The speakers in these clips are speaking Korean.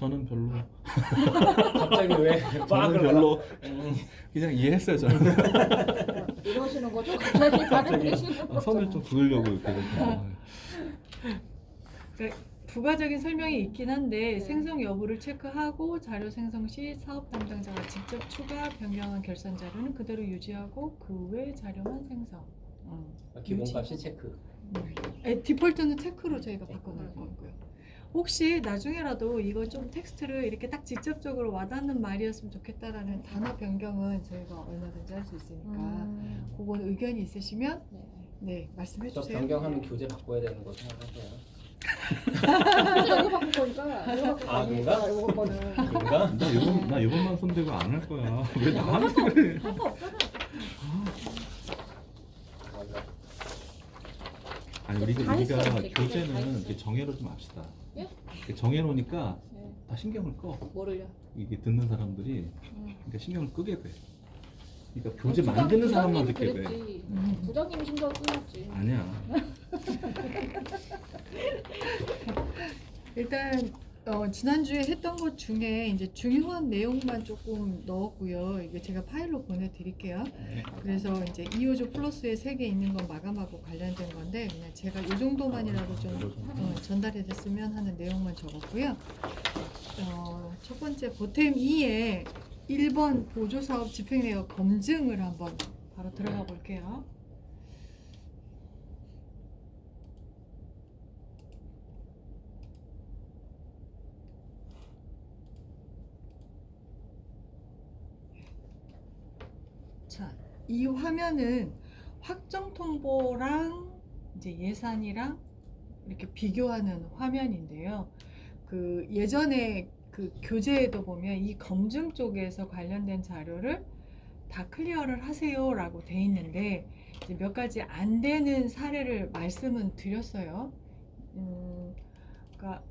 저는 별로. 갑자기 왜 막 저는 그러다가 별로 그냥 이해했어요. 저는 이러시는 거죠? 갑자기 다른 되시는 거죠? 선을 좀 그으려고 이렇게. 그러니까 부가적인 설명이 있긴 한데 네. 생성 여부를 체크하고 자료 생성 시 사업 담당자가 직접 추가 변경한 결산 자료는 그대로 유지하고 그 외 자료만 생성. 기본값이 체크. 디폴트는 체크로 저희가 바꿔놓을 거고요. 혹시 나중에라도 이거 좀 텍스트를 이렇게 딱 직접적으로 와닿는 말이었으면 좋겠다라는 단어 변경은 저희가 얼마든지 할 수 있으니까 그건 의견이 있으시면 네. 네 말씀해 저 주세요. 변경하면 교재 바꿔야 되는 거 생각하세요. 이거 바꿀 거니까 이거 바꿀 아, 거니까 그런가? 이거 거는 그런가? 나 이번만 손대고 안 할 거야. 왜 나한테 그래? 상관없잖아. 맞아. 아니 우리가 다 했어요, 이제. 다 교재는 했어요. 이렇게 정해로 좀 합시다. 예? 이렇게 정해놓으니까 네. 다 신경을 꺼. 뭐를요? 이게 듣는 사람들이 그러니까 신경을 끄게 돼. 그러니까 교재 부장- 만드는 사람만 부장님이 듣게 돼. 그랬지. 부장님이 신경 쓰였지. 아니야. 일단 지난주에 했던 것 중에 이제 중요한 내용만 조금 넣었고요. 이게 제가 파일로 보내드릴게요. 네. 그래서 이제 이호조 플러스에 3개 있는 건 마감하고 관련된 건데 그냥 제가 이 정도만이라도 좀 전달이 됐으면 하는 내용만 적었고요. 첫 번째 보탬 2에 1번 보조사업 집행내역 검증을 한번 바로 들어가 볼게요. 자, 이 화면은 확정 통보랑 이제 예산이랑 이렇게 비교하는 화면인데요. 그 예전에 그 교재에도 보면 이 검증 쪽에서 관련된 자료를 다 클리어를 하세요라고 돼 있는데 이제 몇 가지 안 되는 사례를 말씀은 드렸어요. 그러니까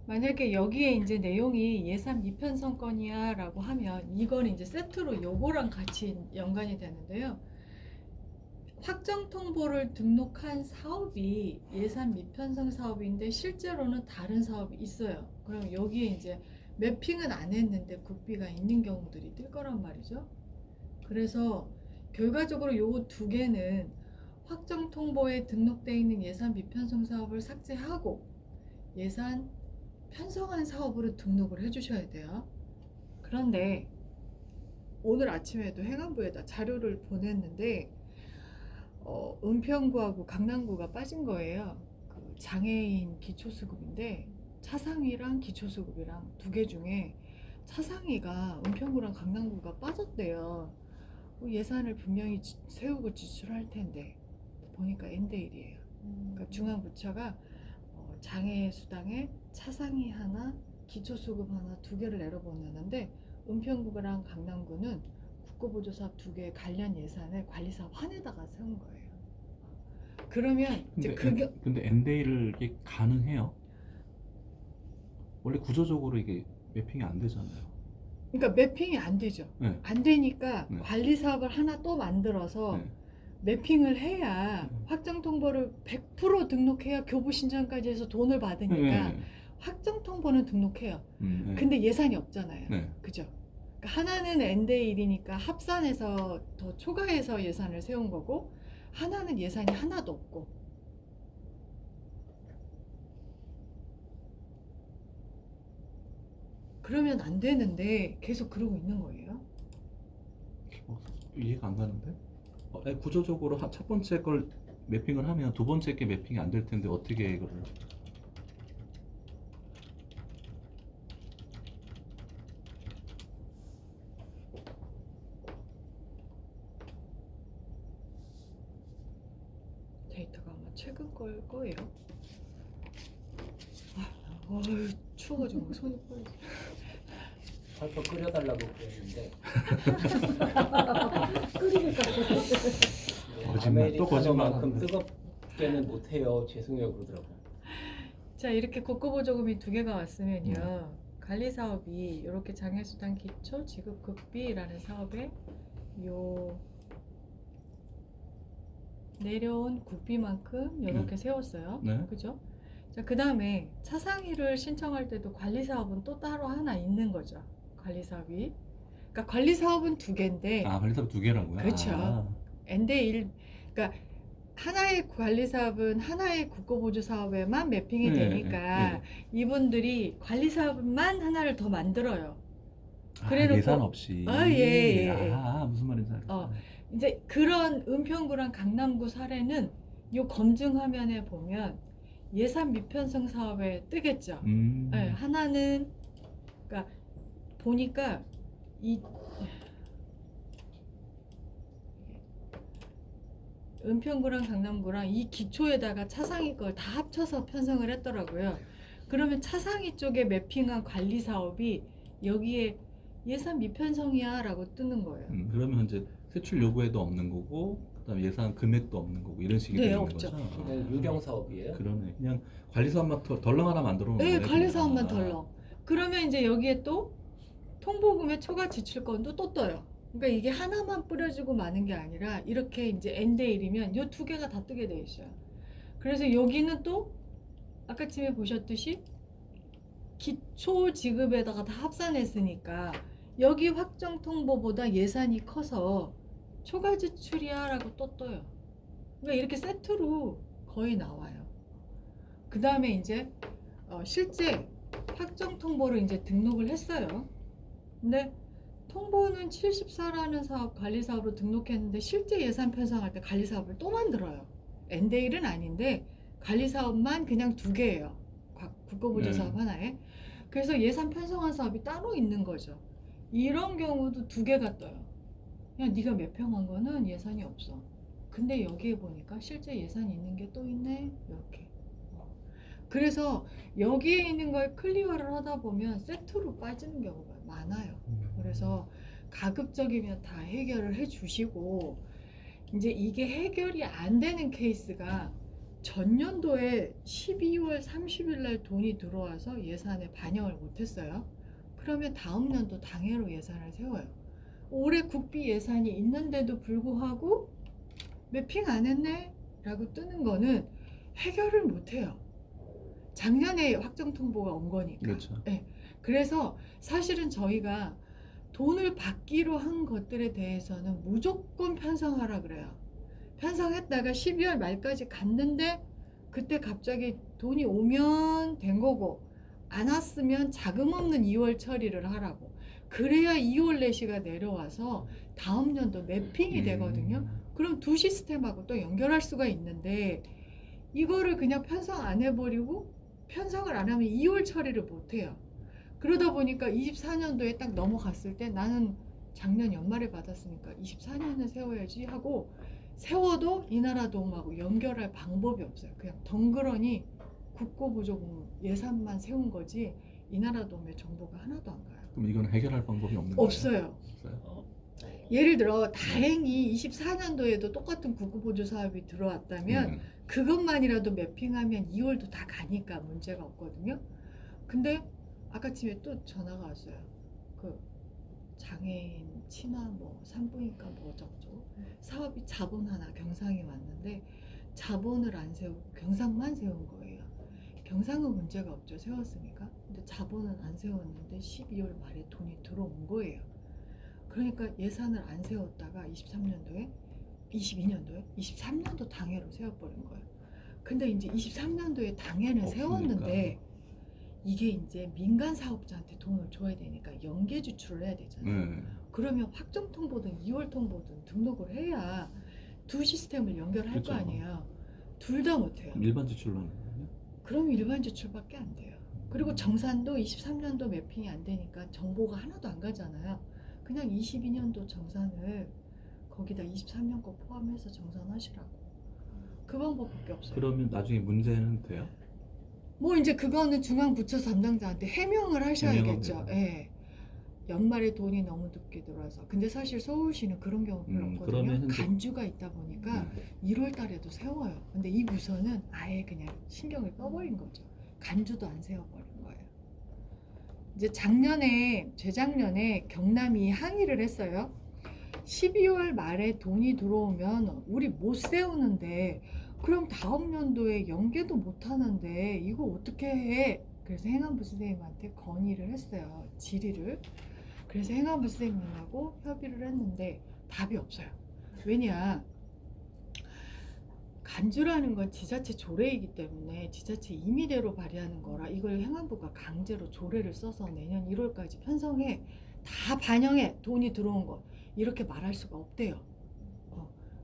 만약에 여기에 이제 내용이 예산 미편성건이야 라고 하면 이건 이제 세트로 요거랑 같이 연관이 되는데요. 확정 통보를 등록한 사업이 예산 미편성 사업인데 실제로는 다른 사업이 있어요. 그럼 여기에 이제 매핑은 안 했는데 국비가 있는 경우들이 뜰 거란 말이죠. 그래서 결과적으로 요 두 개는 확정 통보에 등록되어 있는 예산 미편성 사업을 삭제하고 예산 편성한 사업으로 등록을 해주셔야 돼요. 그런데 오늘 아침에도 행안부에다 자료를 보냈는데 은평구하고 강남구가 빠진 거예요. 그 장애인 기초수급인데 차상위랑 기초수급이랑 두 개 중에 차상위가 은평구랑 강남구가 빠졌대요. 예산을 분명히 세우고 지출할 텐데 보니까 N대1이에요. 그러니까 중앙부처가 장애 수당에 차상위 하나, 기초수급 하나 두 개를 내려보내는데 은평구랑 강남구는 국고보조사업 두 개의 관련 예산을 관리사업 한에다가 세운 거예요. 그러면 이제 근데 N데이를 이게 가능해요? 원래 구조적으로 이게 매핑이 안 되잖아요. 그러니까 매핑이 안 되죠. 네. 안 되니까 네. 관리사업을 하나 또 만들어서 네. 매핑을 해야 확정 통보를 100% 등록해야 교부 신청까지 해서 돈을 받으니까 네. 확정 통보는 등록해요. 네. 근데 예산이 없잖아요. 네. 그죠? 그러니까 하나는 N대1이니까 합산해서 더 초과해서 예산을 세운 거고 하나는 예산이 하나도 없고 그러면 안 되는데 계속 그러고 있는 거예요. 이해가 안 가는데? 구조적으로 첫 번째 걸 매핑을 하면 두 번째 게 매핑이 안 될 텐데 어떻게 이거를? 데이터가 아마 최근 걸 거예요. 추워가지고 손이 떨리지. 살짝 끓여달라고 그랬는데 거짓말, 또 거짓말 아메리카노만큼 하는데. 뜨겁게는 못해요. 죄송해요 그러더라고요. 자 이렇게 국고보조금이 두 개가 왔으면요 관리사업이 이렇게 장애수당 기초 지급급비라는 사업에 요 내려온 국비만큼 이렇게 세웠어요. 네. 그죠? 자, 그 다음에 차상위를 신청할 때도 관리사업은 또 따로 하나 있는 거죠. 관리사업이. 그러니까 관리사업은 두 개인데 아, 관리사업 두 개라고요? 그렇죠. 아, N대 1, 그러니까 하나의 관리사업은 하나의 국고보조사업에만 매핑이 네, 되니까 네. 이분들이 관리사업만 하나를 더 만들어요. 아, 그래놓고- 예산 없이. 아, 예. 무슨 말인지 알겠어요. 어. 이제 그런 은평구랑 강남구 사례는 요 검증 화면에 보면 예산 미편성 사업에 뜨겠죠. 네, 하나는 그러니까 보니까 이 은평구랑 강남구랑 이 기초에다가 차상위 걸 다 합쳐서 편성을 했더라고요. 그러면 차상위 쪽에 매핑한 관리 사업이 여기에 예산 미편성이야라고 뜨는 거예요. 그러면 이제 세출 요구에도 없는 거고, 그다음에 예산 금액도 없는 거고 이런 식이 네, 되는 없죠. 거죠. 그냥 유령 사업이에요. 그러네. 그냥 관리사업만 덜렁 하나 만들어 놓은 네, 거예요. 관리 그냥. 사업만 덜렁. 그러면 이제 여기에 또 통보금의 초과 지출건도 또 떠요. 그러니까 이게 하나만 뿌려주고 마는 게 아니라 이렇게 이제 N대 1이면 이 두 개가 다 뜨게 돼 있어요. 그래서 여기는 또 아까쯤에 보셨듯이 기초 지급에다가 다 합산했으니까 여기 확정 통보보다 예산이 커서 초과 지출이야라고 또 떠요. 그러니까 이렇게 세트로 거의 나와요. 그 다음에 이제 실제 확정 통보를 이제 등록을 했어요. 근데 통보는 74라는 사업 관리사업으로 등록했는데 실제 예산 편성할 때 관리사업을 또 만들어요. N대 1은 아닌데 관리사업만 그냥 두 개예요. 국고보조사업 네. 하나에. 그래서 예산 편성한 사업이 따로 있는 거죠. 이런 경우도 두 개가 떠요. 그냥 네가 매평한 거는 예산이 없어. 근데 여기에 보니까 실제 예산이 있는 게 또 있네. 이렇게. 그래서 여기에 있는 걸 클리어를 하다 보면 세트로 빠지는 경우가 많아요. 그래서 가급적이면 다 해결을 해 주시고 이제 이게 해결이 안 되는 케이스가 전년도에 12월 30일 날 돈이 들어와서 예산에 반영을 못 했어요. 그러면 다음 연도 당해로 예산을 세워요. 올해 국비 예산이 있는데도 불구하고 매핑 안 했네? 라고 뜨는 거는 해결을 못 해요. 작년에 확정 통보가 온 거니까. 그렇죠. 네. 그래서 사실은 저희가 돈을 받기로 한 것들에 대해서는 무조건 편성하라 그래요. 편성했다가 12월 말까지 갔는데 그때 갑자기 돈이 오면 된 거고 안 왔으면 자금 없는 2월 처리를 하라고. 그래야 2월 내시가 내려와서 다음 연도 매핑이 되거든요. 그럼 두 시스템하고 또 연결할 수가 있는데 이거를 그냥 편성 안 해버리고 편성을 안 하면 2월 처리를 못 해요. 그러다 보니까 24년도에 딱 넘어갔을 때 나는 작년 연말에 받았으니까 24년을 세워야지 하고 세워도 이 나라 도움하고 연결할 방법이 없어요. 그냥 덩그러니 국고보조금 예산만 세운 거지 이 나라 도움의 정보가 하나도 안 가요. 그럼 이건 해결할 방법이 없는 거예요? 없어요. 없어요? 예를 들어 다행히 24년도에도 똑같은 국고보조 사업이 들어왔다면 그것만이라도 매핑하면 2월도 다 가니까 문제가 없거든요. 근데 아까쯤에 또 전화가 왔어요. 그 장애인 친화 뭐 산부인과 뭐 어쩌고 사업이 자본 하나 경상이 왔는데 자본을 안 세우고 경상만 세운 거예요. 경상은 문제가 없죠. 세웠으니까. 근데 자본은 안 세웠는데 12월 말에 돈이 들어온 거예요. 그러니까 예산을 안 세웠다가 23년도에 22년도에 23년도 당해로 세워버린 거예요. 근데 이제 23년도에 당해는 없으니까. 세웠는데 이게 이제 민간 사업자한테 돈을 줘야 되니까 연계 지출을 해야 되잖아요. 그러면 확정 통보든 2월 통보든 등록을 해야 두 시스템을 연결할 그렇죠. 거 아니에요. 둘 다 못해요. 일반 지출로 하는 거예요? 그럼 일반 지출밖에 안 돼요. 그리고 정산도 23년도 매핑이 안 되니까 정보가 하나도 안 가잖아요. 그냥 22년도 정산을 거기다 23년 거 포함해서 정산하시라고. 그 방법밖에 없어요. 그러면 나중에 문제는 돼요? 뭐 이제 그거는 중앙부처 담당자한테 해명을 하셔야겠죠. 해명하면 예. 연말에 돈이 너무 늦게 들어와서. 근데 사실 서울시는 그런 경우 별로 없거든요. 그러면 현재- 간주가 있다 보니까 1월 달에도 세워요. 근데 이 부서는 아예 그냥 신경을 꺼버린 거죠. 간주도 안 세워버린 거예요. 이제 재작년에 경남이 항의를 했어요. 12월 말에 돈이 들어오면 우리 못 세우는데 그럼 다음 연도에 연계도 못 하는데 이거 어떻게 해? 그래서 행안부 선생님한테 건의를 했어요. 질의를. 그래서 행안부 선생님하고 협의를 했는데 답이 없어요. 왜냐? 간주라는 건 지자체 조례이기 때문에 지자체 임의대로 발의하는 거라 이걸 행안부가 강제로 조례를 써서 내년 1월까지 편성해 다 반영해 돈이 들어온 거 이렇게 말할 수가 없대요.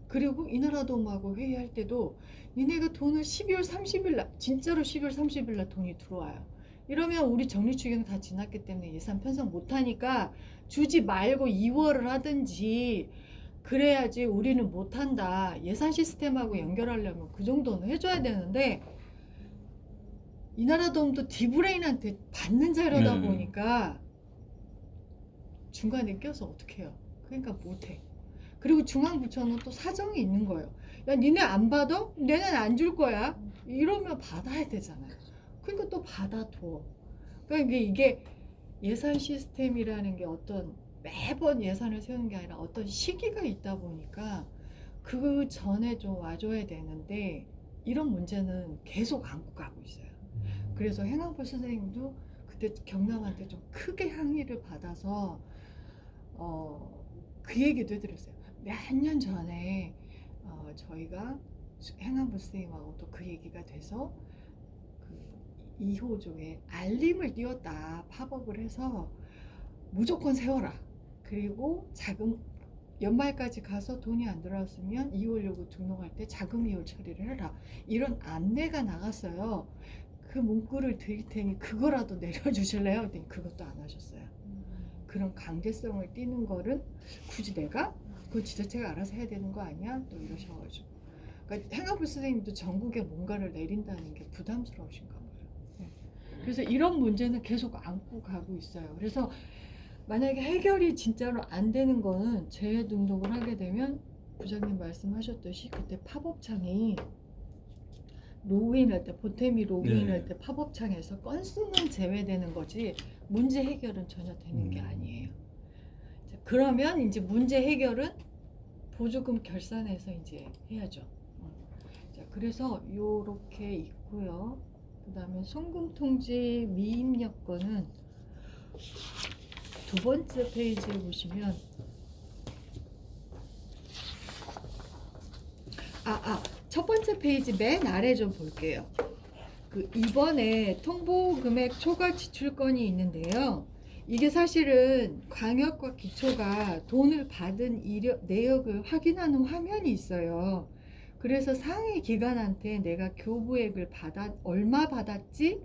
그리고 이나라도움하고 회의할 때도 니네가 돈을 12월 30일 날 진짜로 12월 30일 날 돈이 들어와요. 이러면 우리 정리추경 다 지났기 때문에 예산 편성 못하니까 주지 말고 2월을 하든지 그래야지 우리는 못한다. 예산 시스템하고 연결하려면 그 정도는 해줘야 되는데 이나라도움도 디브레인한테 받는 자료다 네. 보니까 중간에 껴서 어떻게 해요? 그러니까 못해. 그리고 중앙부처는 또 사정이 있는 거예요. 야 니네 안 받아? 내는 안 줄 거야. 이러면 받아야 되잖아요. 그러니까 또 받아둬. 그러니까 이게 예산 시스템이라는 게 어떤 매번 예산을 세우는 게 아니라 어떤 시기가 있다 보니까 그 전에 좀 와줘야 되는데 이런 문제는 계속 안고 가고 있어요. 그래서 행안부 선생님도 그때 경남한테 좀 크게 항의를 받아서 그 얘기도 해드렸어요. 몇 년 전에 저희가 행안부 선생님하고 또 그 얘기가 돼서 그 2호조에 알림을 띄웠다. 팝업을 해서 무조건 세워라. 그리고 자금 연말까지 가서 돈이 안 들어왔으면 2월 요구 등록할 때 자금 이월 처리를 해라. 이런 안내가 나갔어요. 그 문구를 드릴 테니 그거라도 내려주실래요? 그랬더니 그것도 안 하셨어요. 그런 강제성을 띠는 거를 굳이 내가 그 지자체가 알아서 해야 되는 거 아니야? 또 이러셔가지고. 그러니까 행안부 선생님도 전국에 뭔가를 내린다는 게 부담스러우신가 봐요. 네. 그래서 이런 문제는 계속 안고 가고 있어요. 그래서 만약에 해결이 진짜로 안 되는 거는 재등록을 하게 되면 부장님 말씀하셨듯이 그때 팝업창이 로그인할 때 보탬이 로그인할 때 팝업창에서 건수는 제외되는 거지 문제 해결은 전혀 되는 게 아니에요. 자, 그러면 이제 문제 해결은 보조금 결산해서 이제 해야죠. 자, 그래서 요렇게 있고요. 그다음에 송금통지 미입력 거는 두 번째 페이지에 보시면 첫 번째 페이지 맨 아래 좀 볼게요. 그 이번에 통보 금액 초과 지출 건이 있는데요. 이게 사실은 광역과 기초가 돈을 받은 내역을 확인하는 화면이 있어요. 그래서 상위 기관한테 내가 교부액을 얼마 받았지?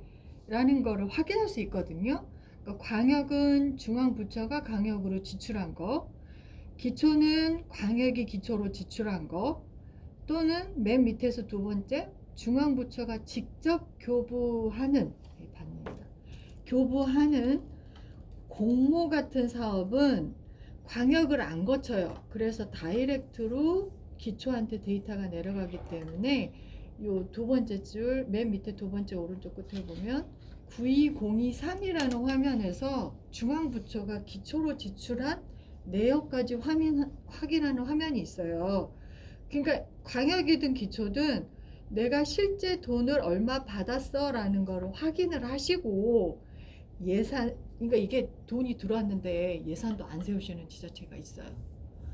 라는 거를 확인할 수 있거든요. 그러니까 광역은 중앙부처가 광역으로 지출한 거, 기초는 광역이 기초로 지출한 거, 또는 맨 밑에서 두 번째 중앙부처가 직접 교부하는 공모 같은 사업은 광역을 안 거쳐요. 그래서 다이렉트로 기초한테 데이터가 내려가기 때문에 요 두 번째 줄 맨 밑에 두 번째 오른쪽 끝에 보면 92023이라는 화면에서 중앙부처가 기초로 지출한 내역까지 확인하는 화면이 있어요. 그러니까 광역이든 기초든 내가 실제 돈을 얼마 받았어 라는 거를 확인을 하시고 그러니까 이게 돈이 들어왔는데 예산도 안 세우시는 지자체가 있어요.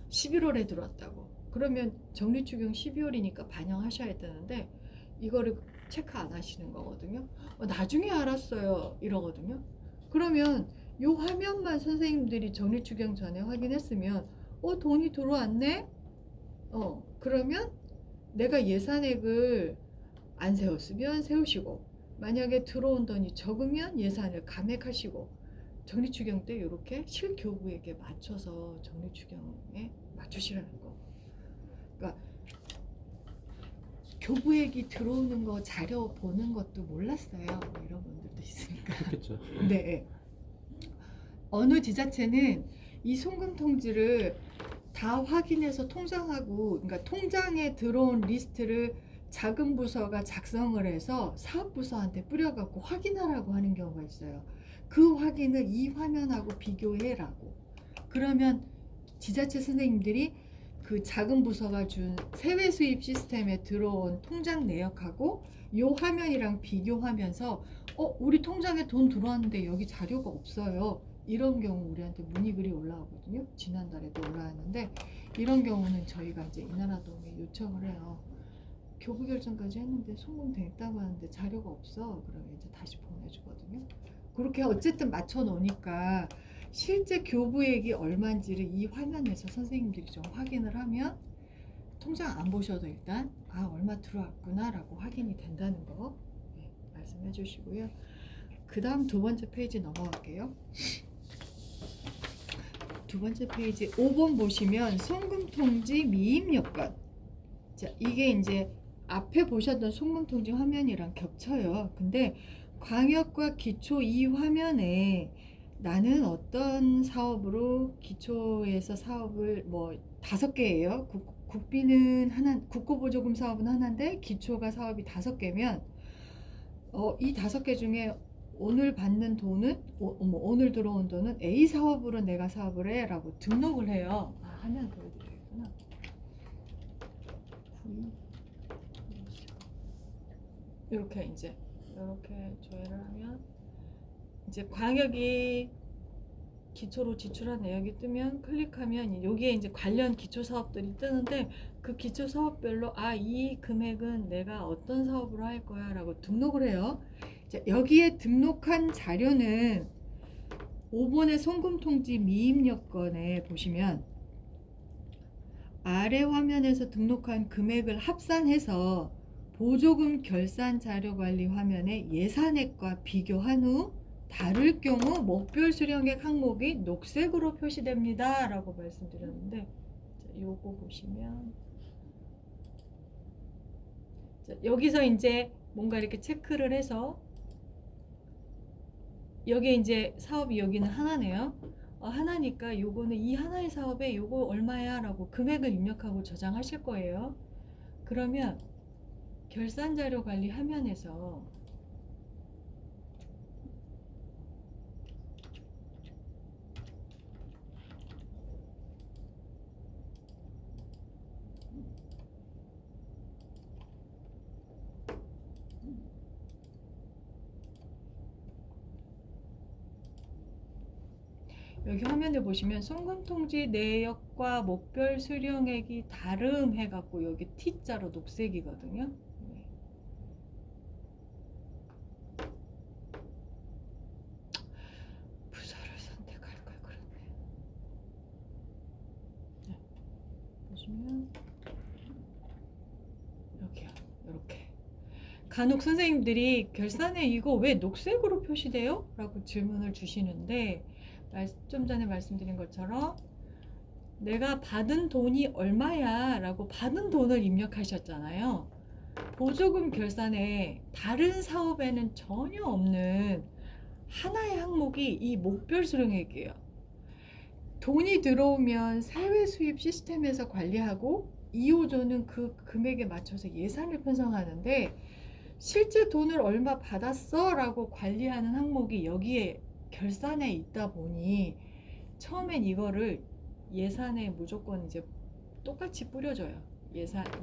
11월에 들어왔다고. 그러면 정리추경 12월이니까 반영하셔야 되는데 이거를 체크 안 하시는 거거든요. 나중에 알았어요 이러거든요. 그러면 이 화면만 선생님들이 정리추경 전에 확인했으면 돈이 들어왔네? 그러면 내가 예산액을 안 세웠으면 세우시고 만약에 들어온 돈이 적으면 예산을 감액하시고 정리추경 때 이렇게 실교부액에 맞춰서 정리추경에 맞추시라는 거. 그러니까 교부액이 들어오는 거 자료 보는 것도 몰랐어요. 이런 분들도 있으니까. 그렇겠죠. 네. 어느 지자체는 이 송금 통지를 다 확인해서 통장하고, 그러니까 통장에 들어온 리스트를 자금 부서가 작성을 해서 사업 부서한테 뿌려갖고 확인하라고 하는 경우가 있어요. 그 확인을 이 화면하고 비교해라고. 그러면 지자체 선생님들이 그 작은 부서가 준 세외 수입 시스템에 들어온 통장 내역하고 요 화면이랑 비교하면서 우리 통장에 돈 들어왔는데 여기 자료가 없어요. 이런 경우 우리한테 문의글이 올라오거든요. 지난달에도 올라왔는데 이런 경우는 저희가 이제 이나라도움에 요청을 해요. 교부 결정까지 했는데 송금됐다고 하는데 자료가 없어. 그러면 이제 다시 보내주거든요. 그렇게 어쨌든 맞춰 놓으니까 실제 교부액이 얼마인지를 이 화면에서 선생님들이 좀 확인을 하면 통장 안 보셔도 일단 얼마 들어왔구나 라고 확인이 된다는 거 말씀해 주시고요. 그 다음 두 번째 페이지 넘어갈게요. 두 번째 페이지 5번 보시면 송금통지 미입 여건. 자, 이게 이제 앞에 보셨던 송금통지 화면이랑 겹쳐요. 근데 광역과 기초 이 화면에 나는 어떤 사업으로 기초에서 사업을 뭐 5개예요. 국비는 하나, 국고보조금 사업은 하나인데 기초가 사업이 5개면 이 5개 중에 오늘 받는 돈은 오늘 들어온 돈은 A 사업으로 내가 사업을 해라고 등록을 해요. 화면 보여드리겠구나. 이렇게 이제 이렇게 조회를 하면 이제 광역이 기초로 지출한 내역이 뜨면 클릭하면 여기에 이제 관련 기초 사업들이 뜨는데 그 기초 사업별로 이 금액은 내가 어떤 사업으로 할 거야라고 등록을 해요. 자, 여기에 등록한 자료는 5번의 송금통지 미입 여건에 보시면 아래 화면에서 등록한 금액을 합산해서 보조금 결산 자료 관리 화면에 예산액과 비교한 후 다를 경우 목별 수령액 항목이 녹색으로 표시됩니다 라고 말씀드렸는데 자, 요거 보시면 자, 여기서 이제 뭔가 이렇게 체크를 해서 여기 이제 사업이 여기는 하나네요. 하나니까 요거는 이 하나의 사업에 요거 얼마야 라고 금액을 입력하고 저장하실 거예요. 그러면 결산자료 관리 화면에서 여기 화면에 보시면 송금통지 내역과 목별 수령액이 다름 해갖고 여기 T자로 녹색이거든요. 네. 부서를 선택할 걸 그랬네. 네. 보시면 여기요. 이렇게 간혹 선생님들이 결산에 이거 왜 녹색으로 표시돼요? 라고 질문을 주시는데 좀 전에 말씀드린 것처럼 내가 받은 돈이 얼마야 라고 받은 돈을 입력하셨잖아요. 보조금 결산에 다른 사업에는 전혀 없는 하나의 항목이 이 목별 수령액이에요. 돈이 들어오면 세외 수입 시스템에서 관리하고 2호조는 그 금액에 맞춰서 예산을 편성하는데 실제 돈을 얼마 받았어 라고 관리하는 항목이 여기에 결산에 있다 보니 처음엔 이거를 예산에 무조건 이제 똑같이 뿌려줘요.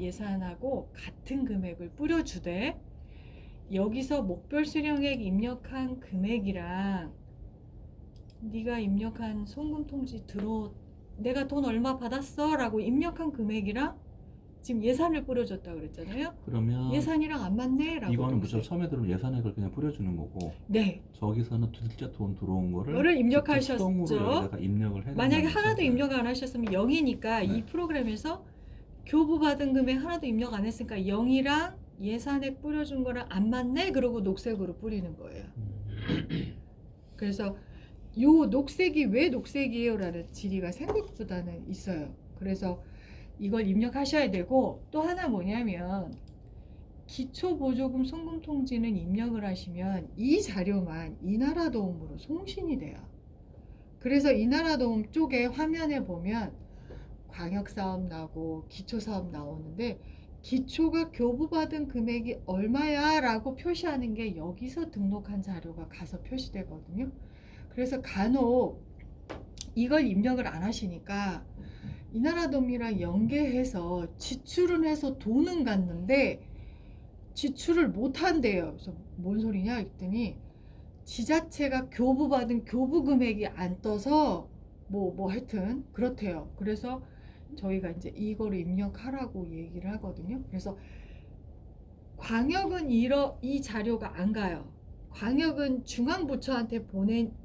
예산하고 같은 금액을 뿌려주되 여기서 목별 수령액 입력한 금액이랑 네가 입력한 송금통지 내가 돈 얼마 받았어 라고 입력한 금액이랑 지금 예산을 뿌려줬다 그랬잖아요. 그러면 예산이랑 안 맞네 라고. 이거는 무조건 처음에 들으면 예산액을 그냥 뿌려주는 거고 네. 저기서는 진짜 돈 들어온 거를 그거를 입력하셨죠. 수동으로 여기다가 입력을 해야 만약에 된다는 하나도 거죠. 입력 안 하셨으면 0이니까 네. 이 프로그램에서 교부 받은 금액 하나도 입력 안 했으니까 0이랑 예산액 뿌려준 거랑 안 맞네 그러고 녹색으로 뿌리는 거예요. 그래서 요 녹색이 왜 녹색이에요 라는 질의가 생각보다는 있어요. 그래서 이걸 입력하셔야 되고 또 하나 뭐냐면 기초보조금 송금통지는 입력을 하시면 이 자료만 이나라도움으로 송신이 돼요. 그래서 이나라도움 쪽에 화면에 보면 광역사업 나오고 기초사업 나오는데 기초가 교부받은 금액이 얼마야 라고 표시하는 게 여기서 등록한 자료가 가서 표시되거든요. 그래서 간혹 이걸 입력을 안 하시니까 이나라돔이랑 연계해서 지출은 해서 돈은 갔는데 지출을 못 한대요. 그래서 뭔 소리냐 했더니 지자체가 교부받은 교부 금액이 안 떠서 뭐 하여튼 그렇대요. 그래서 저희가 이제 이거를 입력하라고 얘기를 하거든요. 그래서 광역은 이 자료가 안 가요. 광역은 중앙부처한테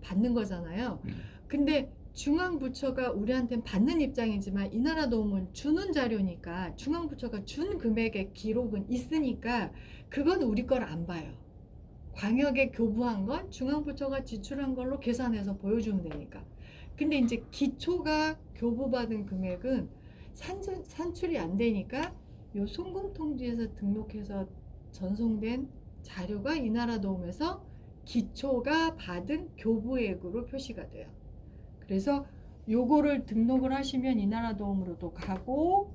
받는 거잖아요. 근데 중앙부처가 우리한테는 받는 입장이지만 이나라도움은 주는 자료니까 중앙부처가 준 금액의 기록은 있으니까 그건 우리 걸 안 봐요. 광역에 교부한 건 중앙부처가 지출한 걸로 계산해서 보여주면 되니까. 근데 이제 기초가 교부받은 금액은 산출이 안 되니까 요 송금통지에서 등록해서 전송된 자료가 이나라도움에서 기초가 받은 교부액으로 표시가 돼요. 그래서 요거를 등록을 하시면 이나라도움으로도 가고,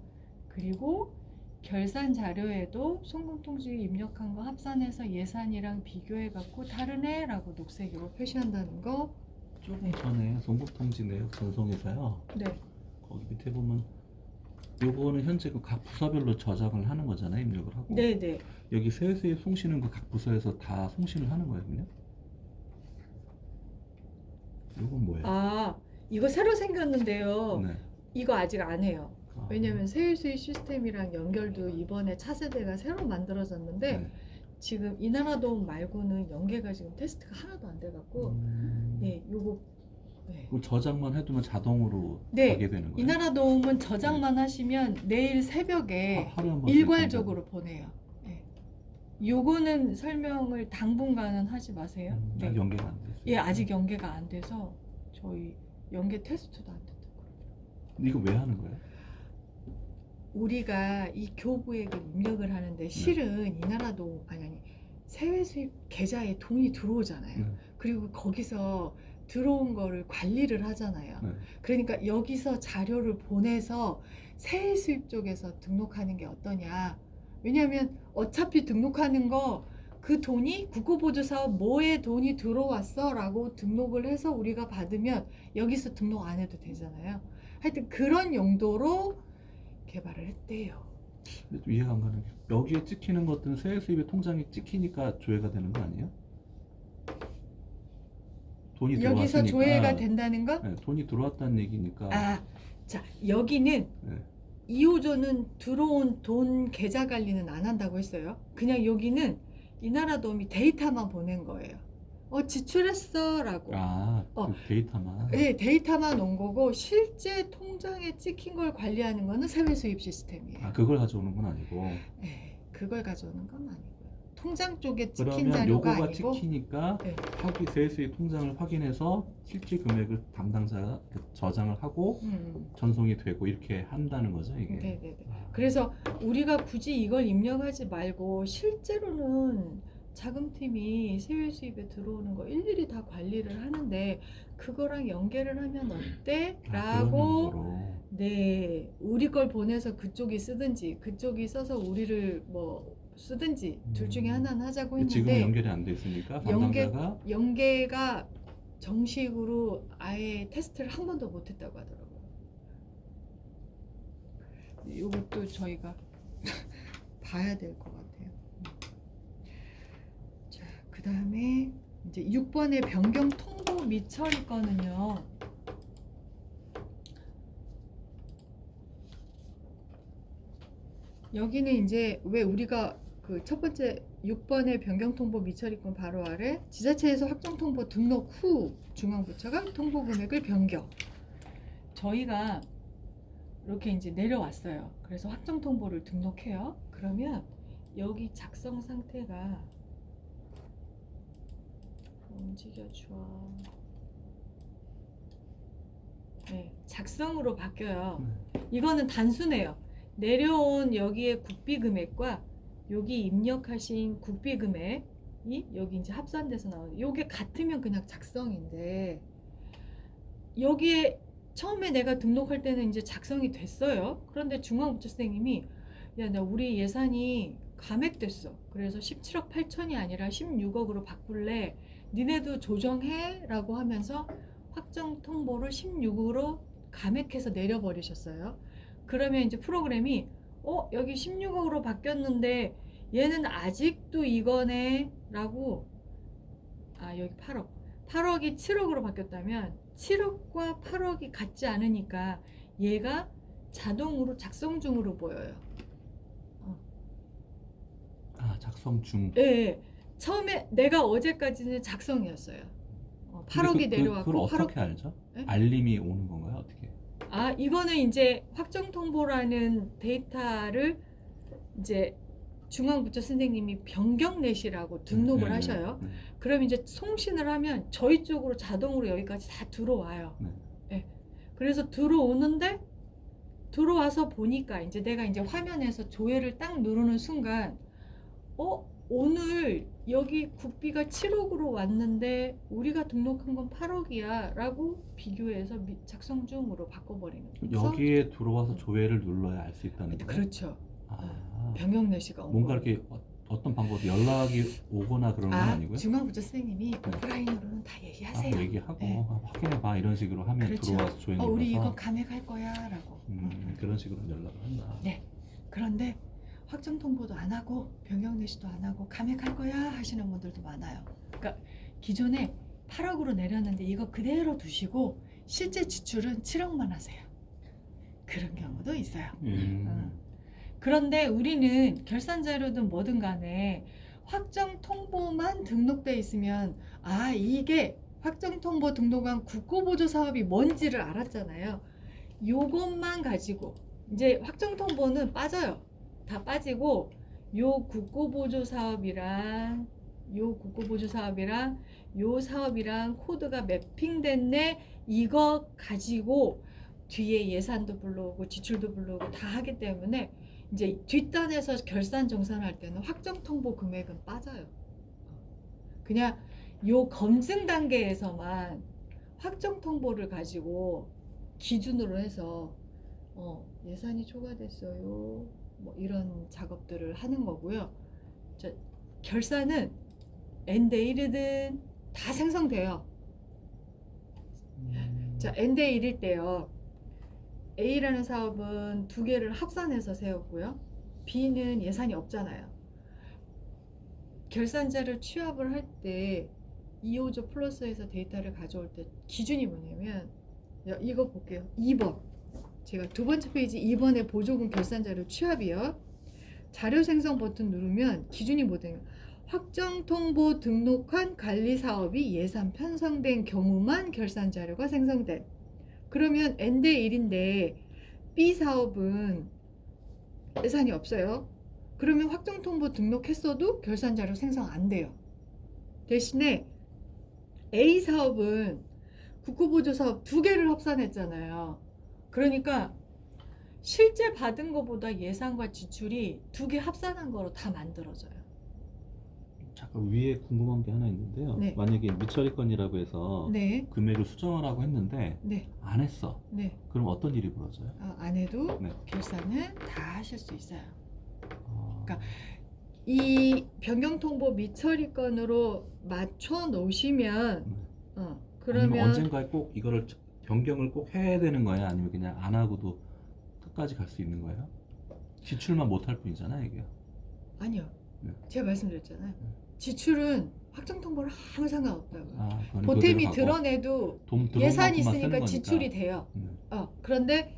그리고 결산 자료에도 송금통지 입력한 거 합산해서 예산이랑 비교해 갖고 다르네 라고 녹색으로 표시한다는 거. 조금 전에 송금통지 내역 전송에서요. 네. 거기 밑에 보면 요거는 현재 그 각 부서별로 저장을 하는 거잖아요. 입력을 하고. 네네. 여기 세수입 송신은 그 각 부서에서 다 송신을 하는 거예요, 그냥? 요건 뭐예요? 아, 이거 새로 생겼는데요. 네. 이거 아직 안 해요. 아, 왜냐면 세일수입 시스템이랑 연결도 이번에 차세대가 새로 만들어졌는데 네. 지금 이나라도움 말고는 연계가 지금 테스트가 하나도 안 돼갖고 네, 요거 네. 그럼 저장만 해두면 자동으로 네, 가게 되는 거예요? 이나라도움은 저장만 하시면 내일 새벽에 하루에 한 번씩 일괄적으로 보내요. 네. 요거는 설명을 당분간은 하지 마세요. 네. 아직 연계가 안 됐어요. 예, 아직 연계가 안 돼서 저희 연계 테스트도 안 됐다고. 근데 이거 왜 하는 거예요? 우리가 이 교부액을 입력을 하는데 실은 이나라도 아니 세외수입 계좌에 돈이 들어오잖아요. 네. 그리고 거기서 들어온 거를 관리를 하잖아요. 네. 그러니까 여기서 자료를 보내서 세외수입 쪽에서 등록하는 게 어떠냐. 왜냐하면 어차피 등록하는 거 그 돈이 국고보조사업 뭐에 돈이 들어왔어 라고 등록을 해서 우리가 받으면 여기서 등록 안 해도 되잖아요. 하여튼 그런 용도로 개발을 했대요. 근데 좀 이해가 안 가는 게 여기에 찍히는 것들은 세수입의 통장에 찍히니까 조회가 되는 거 아니에요? 돈이 여기서 들어왔으니까 조회가 된다는 거? 네, 돈이 들어왔다는 얘기니까 아, 자 여기는 네. 2호조는 들어온 돈 계좌 관리는 안 한다고 했어요. 그냥 여기는 이나라도움이 데이터만 보낸 거예요. 지출했어라고. 그 데이터만. 네, 데이터만 온 거고 실제 통장에 찍힌 걸 관리하는 거는 세외수입 시스템이에요. 그걸 가져오는 건 아니고. 네, 그걸 가져오는 건 아니고요. 통장 쪽에 찍힌 그러면 자료가 요거가 아니고. 찍히니까 네. 세수입 통장을 확인해서 실질 금액을 담당자가 저장을 하고 전송이 되고 이렇게 한다는 거죠, 이게. 네네네. 그래서 우리가 굳이 이걸 입력하지 말고 실제로는 자금팀이 세외 수입에 들어오는 거 일일이 다 관리를 하는데 그거랑 연계를 하면 어때? 그런 라고 용도로. 네, 우리 걸 보내서 그쪽이 쓰든지 그쪽이 써서 우리를 뭐 쓰든지 둘 중에 하나는 하자고 했는데 지금은 연결이 안 돼 있으니까 담당자가 연계가 정식으로 아예 테스트를 한 번도 못 했다고 하더라고요. 이것도 저희가 봐야 될 것 같아요. 자, 그 다음에 이제 6번의 변경 통보 및 처리 건은요. 여기는 이제 왜 우리가 그 첫 번째 6번의 변경 통보 및 처리 건 바로 아래 지자체에서 확정 통보 등록 후 중앙부처가 통보 금액을 변경. 저희가 이렇게 이제 내려왔어요. 그래서 확정 통보를 등록해요. 그러면 여기 작성 상태가 움직여줘. 네, 작성으로 바뀌어요. 이거는 단순해요. 내려온 여기에 국비 금액과 여기 입력하신 국비 금액이 여기 이제 합산돼서 나오는. 요게 같으면 그냥 작성인데 여기에 처음에 내가 등록할 때는 이제 작성이 됐어요. 그런데 중앙부처 선생님이 야, 나 우리 예산이 감액됐어. 그래서 17억 8천이 아니라 16억으로 바꿀래. 니네도 조정해 라고 하면서 확정 통보를 16으로 감액해서 내려버리셨어요. 그러면 이제 프로그램이 여기 16억으로 바뀌었는데 얘는 아직도 이거네 라고 여기 8억이 7억으로 바뀌었다면 7억과 8억이 같지 않으니까 얘가 자동으로 작성 중으로 보여요. 작성 중. 예. 처음에 내가 어제까지는 작성이었어요. 8억이 내려왔고 그걸 8억. 어떻게 알죠? 네? 알림이 오는 건가요? 어떻게? 이거는 이제 확정 통보라는 데이터를 이제 중앙부처 선생님이 변경 내시라고 등록을 네, 하셔요. 네. 그럼 이제 송신을 하면 저희 쪽으로 자동으로 여기까지 다 들어와요. 네. 네. 그래서 들어오는데 들어와서 보니까 이제 내가 이제 화면에서 조회를 딱 누르는 순간 오늘 여기 국비가 7억으로 왔는데 우리가 등록한 건 8억이야 라고 비교해서 작성 중으로 바꿔버리는 거죠. 여기에 들어와서 조회를 눌러야 알 수 있다는 거예요? 그렇죠. 아, 변경 내시가 온 뭔가 거예요. 이렇게 어떤 방법으로 연락이 오거나 그런 건 아니고요? 중앙부처 선생님이 오프라인으로는 다 얘기하세요. 얘기하고 네. 확인해봐 이런 식으로 하면 그렇죠. 들어와서 조회 눌러서 우리 이거 감액할 거야 라고. 그런 식으로 연락을 한다. 네. 그런데 확정 통보도 안 하고 변경 내시도 안 하고 감액할 거야 하시는 분들도 많아요. 그러니까 기존에 8억으로 내렸는데 이거 그대로 두시고 실제 지출은 7억만 하세요. 그런 경우도 있어요. 그런데 우리는 결산 자료든 뭐든 간에 확정 통보만 등록돼 있으면 이게 확정 통보 등록한 국고보조 사업이 뭔지를 알았잖아요. 요것만 가지고 이제 확정 통보는 빠져요. 다 빠지고 요 국고보조 사업이랑 요 사업이랑 코드가 매핑됐네 이거 가지고 뒤에 예산도 불러오고 지출도 불러오고 다 하기 때문에 이제 뒷단에서 결산 정산할 때는 확정 통보 금액은 빠져요. 그냥 요 검증 단계에서만 확정 통보를 가지고 기준으로 해서 예산이 초과됐어요. 뭐 이런 작업들을 하는 거고요. 결산은 N대 1이든 다 생성돼요. 자, N대 1일 때요. A라는 사업은 두 개를 합산해서 세웠고요. B는 예산이 없잖아요. 결산자를 취합을 할 때 2호조 플러스에서 데이터를 가져올 때 기준이 뭐냐면 이거 볼게요. 2번. 제가 두 번째 페이지 2번에 보조금 결산자료 취합이요. 자료 생성 버튼 누르면 기준이 뭐냐면 확정 통보 등록한 관리 사업이 예산 편성된 경우만 결산 자료가 생성돼. 그러면 N대 1인데 B 사업은 예산이 없어요. 그러면 확정 통보 등록했어도 결산 자료 생성 안 돼요. 대신에 A 사업은 국고보조 사업 두 개를 합산했잖아요. 그러니까 실제 받은 것보다 예산과 지출이 두 개 합산한 거로 다 만들어져요. 잠깐 위에 궁금한 게 하나 있는데요. 네. 만약에 미처리 건이라고 해서 네. 금액을 수정하라고 했는데 네. 안 했어. 네. 그럼 어떤 일이 벌어져요? 안 해도 네. 결산은 다 하실 수 있어요. 그러니까 이 변경 통보 미처리 건으로 맞춰 놓으시면 아니면 그러면 언젠가에 꼭 이거를 변경을 꼭 해야 되는 거야? 아니면 그냥 안 하고도 끝까지 갈 수 있는 거예요? 지출만 못 할 뿐이잖아요, 이게. 아니요. 네. 제가 말씀드렸잖아요. 지출은 확정 통보를 아무 상관없다고요. 그건 보탬이 그대로 가고 드러내도 돈 들어온 예산이 만큼만 쓰는 있으니까 거니까. 지출이 돼요. 그런데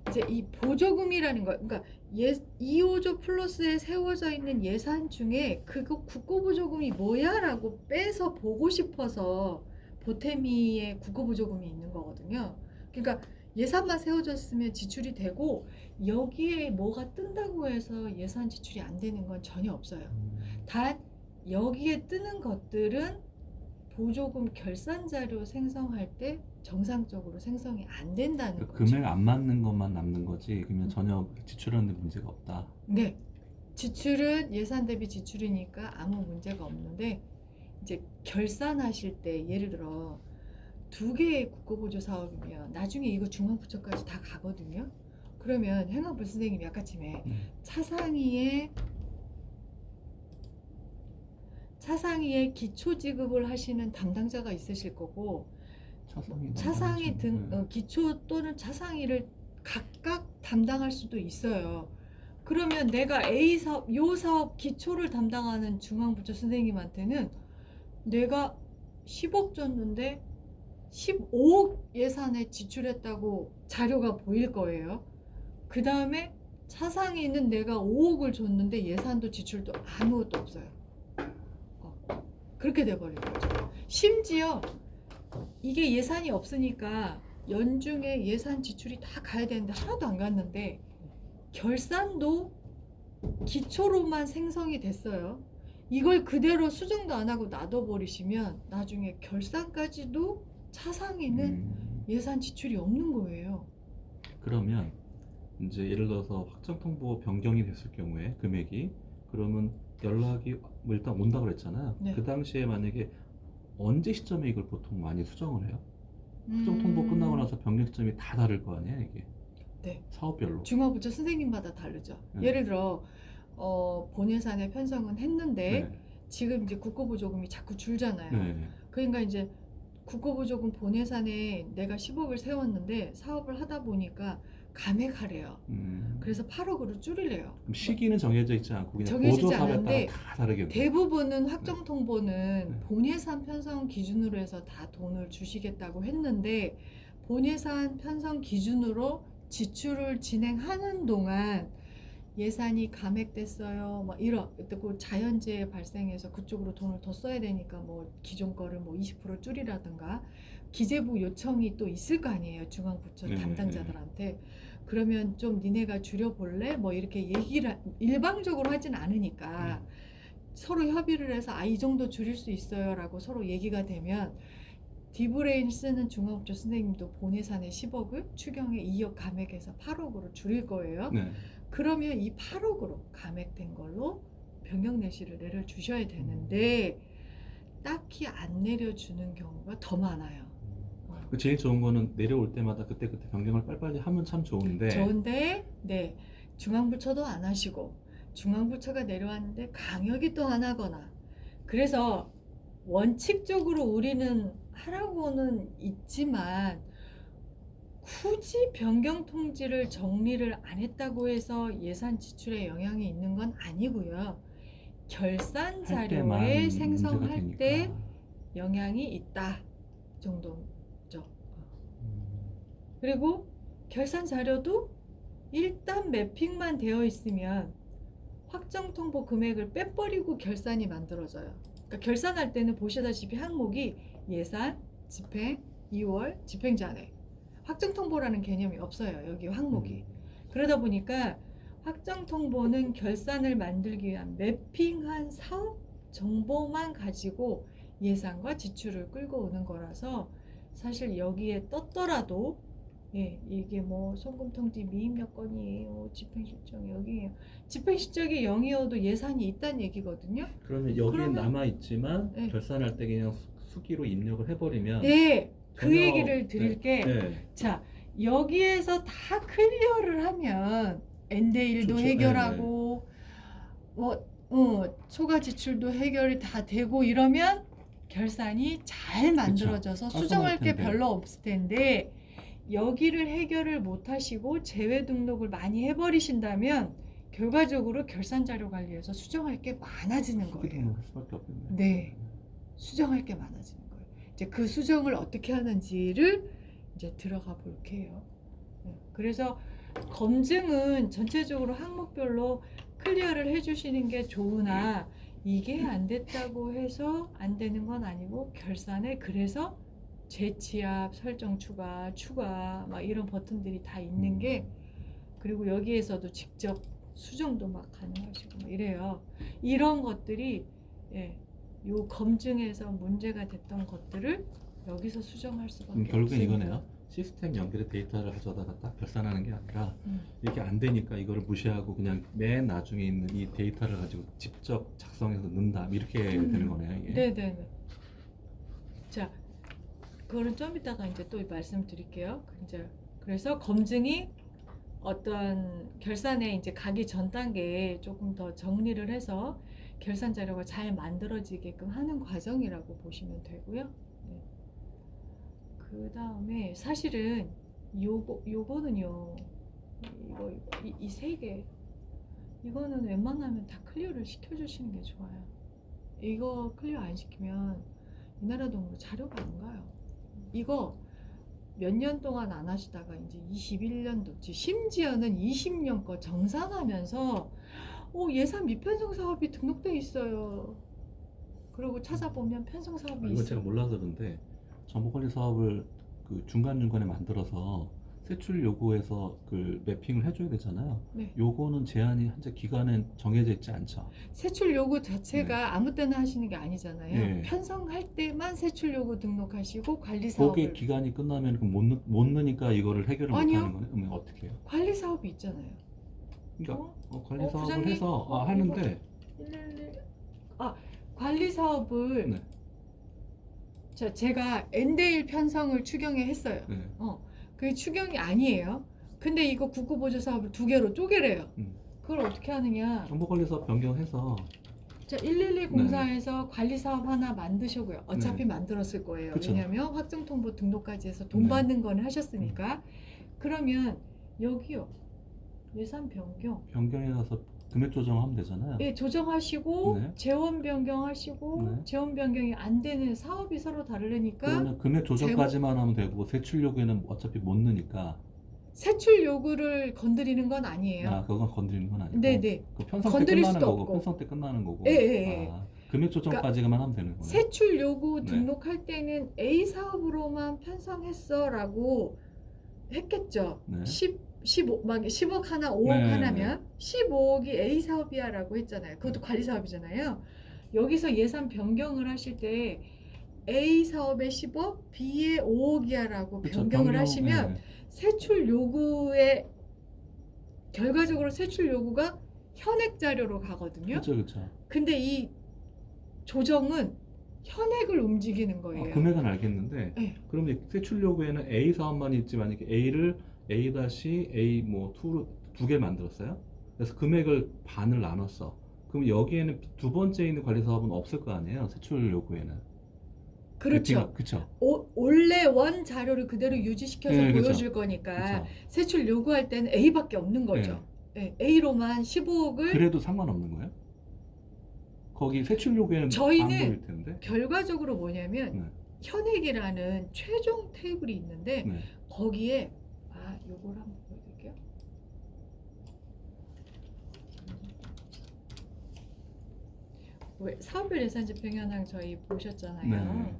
이제 이 보조금이라는 거, 그러니까 2호조 플러스에 세워져 있는 예산 중에 그거 국고보조금이 뭐야라고 빼서 보고 싶어서 보탬이에 국고보조금이 있는 거거든요. 그러니까 예산만 세워졌으면 지출이 되고 여기에 뭐가 뜬다고 해서 예산 지출이 안 되는 건 전혀 없어요. 단 여기에 뜨는 것들은 보조금 결산 자료 생성할 때 정상적으로 생성이 안 된다는 그러니까 거죠. 금액 안 맞는 것만 남는 거지. 그러면 전혀 지출하는 데 문제가 없다. 네, 지출은 예산 대비 지출이니까 아무 문제가 없는데 이제 결산하실 때 예를 들어 두 개의 국고보조 사업이면 나중에 이거 중앙부처까지 다 가거든요. 그러면 행안부 선생님이 아까쯤에 차상위에 기초 지급을 하시는 담당자가 있으실 거고 차상이 기초 또는 차상위를 각각 담당할 수도 있어요. 그러면 내가 A 사업, 요 사업 기초를 담당하는 중앙부처 선생님한테는 내가 10억 줬는데 15억 예산에 지출했다고 자료가 보일 거예요. 그 다음에 차상위는 내가 5억을 줬는데 예산도 지출도 아무것도 없어요. 그렇게 돼버린 거죠. 심지어 이게 예산이 없으니까 연중에 예산 지출이 다 가야 되는데 하나도 안 갔는데 결산도 기초로만 생성이 됐어요. 이걸 그대로 수정도 안 하고 놔둬버리시면 나중에 결산까지도 차상위는 예산 지출이 없는 거예요. 그러면 이제 예를 들어서 확정 통보 변경이 됐을 경우에 금액이 그러면 연락이 뭐 일단 온다고 그랬잖아요. 네. 그 당시에 만약에 언제 시점에 이걸 보통 많이 수정을 해요? 확정 통보 끝나고 나서 변경 시점이 다 다를 거 아니에요, 이게? 네. 사업별로. 중앙부처 선생님마다 다르죠. 네. 예를 들어 본예산에 편성은 했는데 네. 지금 이제 국고보조금이 자꾸 줄잖아요. 네. 그러니까 이제 국고보조금 본예산에 내가 10억을 세웠는데 사업을 하다 보니까 감액하래요. 그래서 8억으로 줄이래요. 그럼 시기는 정해져 있지 않고 그냥 정해지지 보조 사업에 따라 않은데 다 다르겠네요. 대부분은 확정 통보는 네. 본예산 편성 기준으로 해서 다 돈을 주시겠다고 했는데 본예산 편성 기준으로 지출을 진행하는 동안 예산이 감액됐어요. 뭐 이런 그 자연재해 발생해서 그쪽으로 돈을 더 써야 되니까 뭐 기존 거를 뭐 20% 줄이라든가 기재부 요청이 또 있을 거 아니에요. 중앙부처 네. 담당자들한테. 그러면 좀 니네가 줄여볼래? 뭐 이렇게 얘기를 일방적으로 하진 않으니까 서로 협의를 해서 이 정도 줄일 수 있어요 라고 서로 얘기가 되면 디브레인 쓰는 중앙부처 선생님도 본예산의 10억을 추경에 2억 감액해서 8억으로 줄일 거예요. 네. 그러면 이 8억으로 감액된 걸로 변경 내시를 내려주셔야 되는데 딱히 안 내려주는 경우가 더 많아요. 그 제일 좋은 거는 내려올 때마다 그때 변경을 빨리빨리 하면 참 좋은데. 좋은데 네 중앙부처도 안 하시고 중앙부처가 내려왔는데 강역이 또 안 하거나 그래서 원칙적으로 우리는 하라고는 있지만 굳이 변경 통지를 정리를 안 했다고 해서 예산 지출에 영향이 있는 건 아니고요. 결산 할 때만 자료에 문제가 생성할 되니까. 때 영향이 있다 정도죠. 그리고 결산 자료도 일단 매핑만 되어 있으면 확정 통보 금액을 빼버리고 결산이 만들어져요. 그러니까 결산할 때는 보시다시피 항목이 예산, 집행, 2월, 집행잔액 확정 통보라는 개념이 없어요. 여기 항목이. 그러다 보니까 확정 통보는 결산을 만들기 위한 매핑한 사업 정보만 가지고 예산과 지출을 끌고 오는 거라서 사실 여기에 떴더라도 이게 뭐 송금통지 미입 여건이에요. 집행실적 여기에요. 집행실적이 0이어도 예산이 있다는 얘기거든요. 그러면 여기에 그러면- 남아 있지만 네. 결산할 때 그냥 수기로 입력을 해버리면. 네, 그 전혀- 얘기를 드릴게. 네. 자, 여기에서 다 클리어를 하면 엔데일도 좋죠. 해결하고 초과 지출도 해결이 다 되고 이러면 결산이 잘 만들어져서 그쵸. 수정할 게 깔끔할 텐데. 별로 없을 텐데 여기를 해결을 못 하시고 제외 등록을 많이 해버리신다면 결과적으로 결산 자료 관리에서 수정할 게 많아지는 수기 거예요. 등록할 수밖에 없겠네요. 네. 수정할 게 많아지는 거예요. 이제 그 수정을 어떻게 하는지를 이제 들어가 볼게요. 그래서 검증은 전체적으로 항목별로 클리어를 해주시는 게 좋으나 이게 안 됐다고 해서 안 되는 건 아니고 결산에 그래서 재취합, 설정 추가 막 이런 버튼들이 다 있는 게 그리고 여기에서도 직접 수정도 막 가능하시고 막 이래요. 이런 것들이 요 검증에서 문제가 됐던 것들을 여기서 수정할 수밖에 결국엔 없습니다. 이거네요. 시스템 연결의 데이터를 가져다가 딱 결산하는 게 아니라 음. 이렇게 안 되니까 이거를 무시하고 그냥 맨 나중에 있는 이 데이터를 가지고 직접 작성해서 넣는다 이렇게 되는 거네요. 이게. 네네네. 자, 그거는 좀 이따가 이제 또 말씀드릴게요. 이제 그래서 검증이 어떤 결산에 이제 가기 전 단계에 조금 더 정리를 해서 결산 자료가 잘 만들어지게끔 하는 과정이라고 보시면 되고요. 네. 그 다음에 사실은 요거는요. 이 세 개. 이거는 웬만하면 다 클리어를 시켜주시는 게 좋아요. 이거 클리어 안 시키면 이 나라 돈으로 자료가 안 가요. 이거 몇 년 동안 안 하시다가 이제 21년도, 심지어는 20년 거 정산하면서 예산 미편성 사업이 등록돼 있어요. 그리고 찾아보면 편성 사업이 이건 있어요. 제가 몰라서 그런데 정보관리 사업을 그 중간중간에 만들어서 세출 요구에서 그 매핑을 해줘야 되잖아요. 네. 요거는 제한이 현재 기간에 정해져 있지 않죠. 세출 요구 자체가 아무 때나 하시는 게 아니잖아요. 네. 편성할 때만 세출 요구 등록하시고 관리 그게 사업을 기간이 끝나면 그럼 못 넣으니까 이거를 해결을 아니요. 못하는 거네. 그러면 어떻게 해요? 관리 사업이 있잖아요. 그러니까 관리 사업을 부장님, 해서 하는데 111. 관리 사업을 네. 제가 N대1 편성을 추경에 했어요. 네. 그게 추경이 아니에요. 근데 이거 국고보조 사업을 2개로 쪼개래요. 음. 그걸 어떻게 하느냐? 정보관리 사업 변경해서 자, 112 공사에서 관리 사업 하나 만드시고요. 어차피 네. 만들었을 거예요. 그쵸. 왜냐면 확정통보 등록까지 해서 돈 네. 받는 건 하셨으니까. 그러면 여기요. 예산 변경. 변경해 가서 금액 조정하면 되잖아요. 예, 조정하시고 네. 재원 변경하시고 네. 재원 변경이 안 되는 사업이 서로 다르니까 그러면 금액 조정까지만 하면 되고 세출 요구에는 어차피 못 넣으니까 세출 요구를 건드리는 건 아니에요. 그건 건드리는 건 아니고 네네. 그 편성 때 건드릴 끝나는 수도 거고 없고. 편성 때 끝나는 거고 예, 예, 예. 금액 조정까지만 하면 되는 거예요. 세출 요구 네. 등록할 때는 A 사업으로만 편성했어라고 했겠죠. 네. 10억 하나, 5억 네. 하나면 15억이 A 사업이야라고 했잖아요. 그것도 관리 사업이잖아요. 여기서 예산 변경을 하실 때 A 사업에 10억, B에 5억이야라고 그쵸, 변경을 하시면 네. 세출 요구에 결과적으로 세출 요구가 현액 자료로 가거든요. 그렇죠, 그렇죠. 근데 이 조정은 현액을 움직이는 거예요. 금액은 알겠는데 네. 그러면 세출 요구에는 A 사업만 있지 만약에 A를 A-A 뭐 2로 두 개 만들었어요. 그래서 금액을 반을 나눴어. 그럼 여기에는 두 번째 있는 관리 사업은 없을 거 아니에요. 세출 요구에는. 그렇죠. 그렇죠. 원래 원 자료를 그대로 유지시켜서 네, 그쵸. 보여줄 거니까 그렇죠. 세출 요구할 때는 A밖에 없는 거죠. 네, A로만 15억을 그래도 상관없는 거예요? 거기 세출 요구에는 저희는 안 보일 텐데. 결과적으로 뭐냐면 네. 현액이라는 최종 테이블이 있는데 네. 거기에 요거를 한번 보여드릴게요. 왜 사업별 예산제 평현황 저희 보셨잖아요. 네.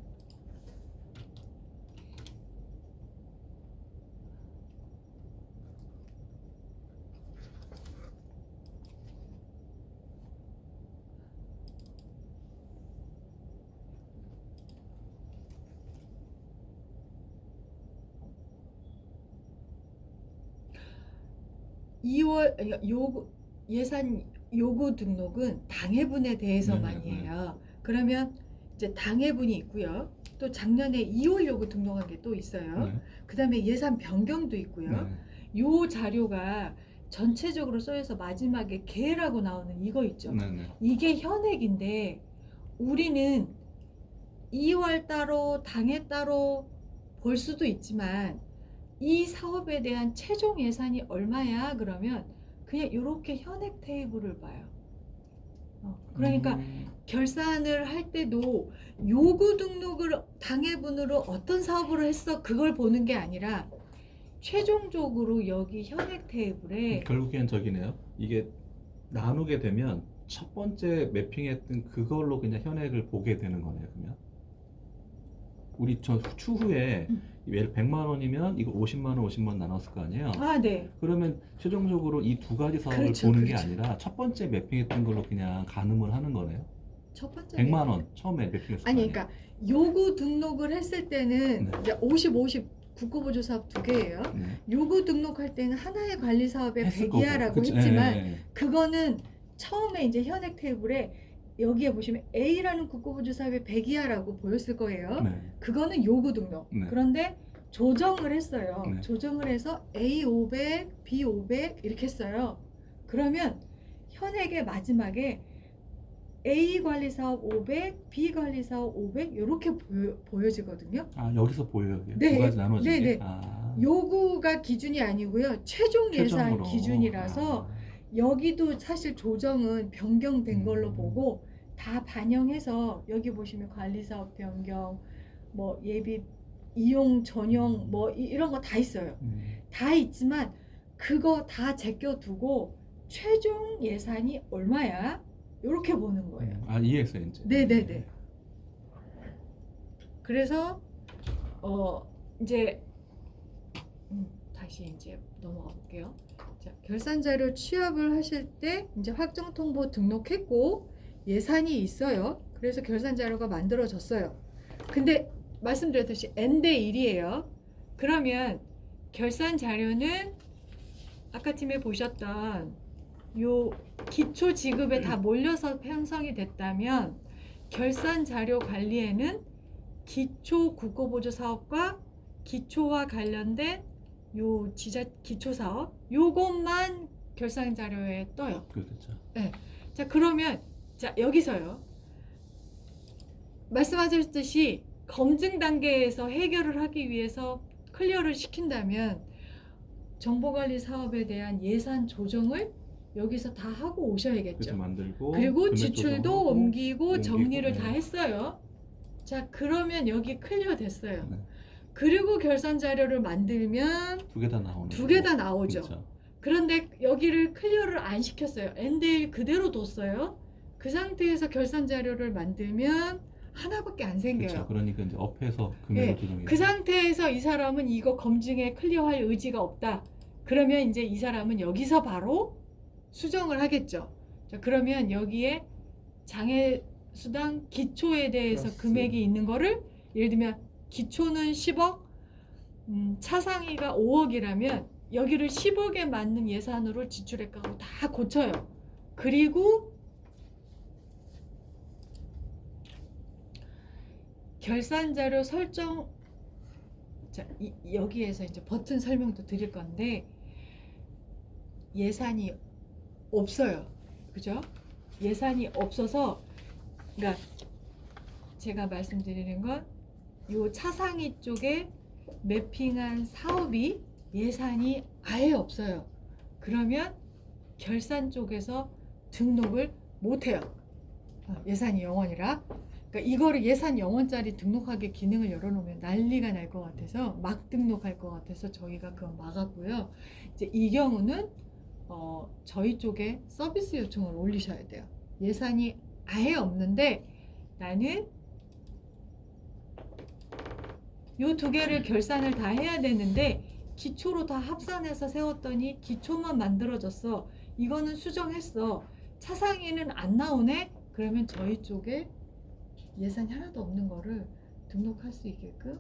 요구 예산 요구 등록은 당해분에 대해서만이에요. 그러면 이제 당해분이 있고요. 또 작년에 2월 요구 등록한 게 또 있어요. 네. 그다음에 예산 변경도 있고요. 네. 요 자료가 전체적으로 써여서 마지막에 계라고 나오는 이거 있죠. 네. 네. 이게 현액인데 우리는 2월 따로 당해 따로 볼 수도 있지만 이 사업에 대한 최종 예산이 얼마야? 그러면 그냥 이렇게 현액 테이블을 봐요. 그러니까 결산을 할 때도 요구 등록을 당해분으로 어떤 사업으로 했어 그걸 보는 게 아니라 최종적으로 여기 현액 테이블에 결국엔 저기네요. 이게 나누게 되면 첫 번째 매핑했던 그걸로 그냥 현액을 보게 되는 거네요. 그러면 우리 저 추후에 예를 100만 원이면 이거 50만 원, 50만 원 나눴을 거 아니에요. 네. 그러면 최종적으로 이 두 가지 사업을 그렇죠, 보는 게 그렇죠. 아니라 첫 번째 매핑했던 걸로 그냥 가늠을 하는 거네요. 첫 번째 100만 원 처음에 매핑했을 거 아니 아니에요. 그러니까 요구 등록을 했을 때는 네. 이제 50 국고보조 사업 2개예요. 네. 요구 등록할 때는 하나의 관리 사업에 했을 100이야라고 거고. 그치? 했지만 예, 예. 그거는 처음에 이제 현액 테이블에 여기에 보시면 A라는 국고보조 사업에 100이야라고 보였을 거예요. 네. 그거는 요구 등록. 네. 그런데 조정을 했어요. 네. 조정을 해서 A 500, B 500 이렇게 했어요. 그러면 현액의 마지막에 A 관리 사업 500, B 관리 사업 500 이렇게 보여지거든요. 아 여기서 보여요. 이게 네. 두 가지 나눠진 네, 게. 네. 아, 요구가 기준이 아니고요. 최종 예산 최종으로. 기준이라서 아. 여기도 사실 조정은 변경된 걸로 음. 보고 다 반영해서 여기 보시면 관리사업 변경, 뭐 예비 이용 전용 뭐 이런 거 다 있어요. 다 있지만 그거 다 제껴두고 최종 예산이 얼마야? 이렇게 보는 거예요. 아 이해했어요 이제. 네네네. 그래서 이제 다시 이제 넘어가 볼게요. 자, 결산 자료 취합을 하실 때 이제 확정 통보 등록했고 예산이 있어요. 그래서 결산 자료가 만들어졌어요. 근데 말씀드렸듯이 N대 1이에요. 그러면 결산 자료는 아까 팀에 보셨던 요 기초 지급에 다 몰려서 편성이 됐다면 결산 자료 관리에는 기초 국고보조 사업과 기초와 관련된 요 기초 사업 요것만 결산 자료에 떠요. 그렇죠. 자 그러면 자 여기서요 말씀하셨듯이 검증 단계에서 해결을 하기 위해서 클리어를 시킨다면 정보관리 사업에 대한 예산 조정을 여기서 다 하고 오셔야겠죠. 그렇죠. 만들고 그리고 금액 지출도 조정하고, 옮기고 정리를 네. 다 했어요. 자 그러면 여기 클리어 됐어요. 네. 그리고 결산 자료를 만들면 두 개 다 나오는. 두 개 다 나오죠. 그렇죠. 그런데 여기를 클리어를 안 시켰어요. N대1 그대로 뒀어요. 그 상태에서 결산 자료를 만들면 하나밖에 안 생겨요. 그렇죠. 그러니까 이제 업해서 금액을 네, 조정해. 그 상태에서 이 사람은 이거 검증에 클리어할 의지가 없다. 그러면 이제 이 사람은 여기서 바로 수정을 하겠죠. 자, 그러면 여기에 장애 수당 기초에 대해서 플러스. 금액이 있는 거를 예를 들면 기초는 10억, 차상위가 5억이라면 여기를 10억에 맞는 예산으로 지출액하고 다 고쳐요. 그리고 결산자료 설정 자, 여기에서 이제 버튼 설명도 드릴 건데 예산이 없어요. 그죠? 예산이 없어서 그러니까 제가 말씀드리는 건 요 차상위 쪽에 매핑한 사업이 예산이 아예 없어요. 그러면 결산 쪽에서 등록을 못 해요. 예산이 0원이라. 그러니까 이거를 예산 0원짜리 등록하게 기능을 열어놓으면 난리가 날 것 같아서 막 등록할 것 같아서 저희가 그거 막았고요. 이제 이 경우는 저희 쪽에 서비스 요청을 올리셔야 돼요. 예산이 아예 없는데 나는 요 두 개를 결산을 다 해야 되는데 기초로 다 합산해서 세웠더니 기초만 만들어졌어. 이거는 수정했어. 차상위는 안 나오네? 그러면 저희 쪽에 예산이 하나도 없는 거를 등록할 수 있게끔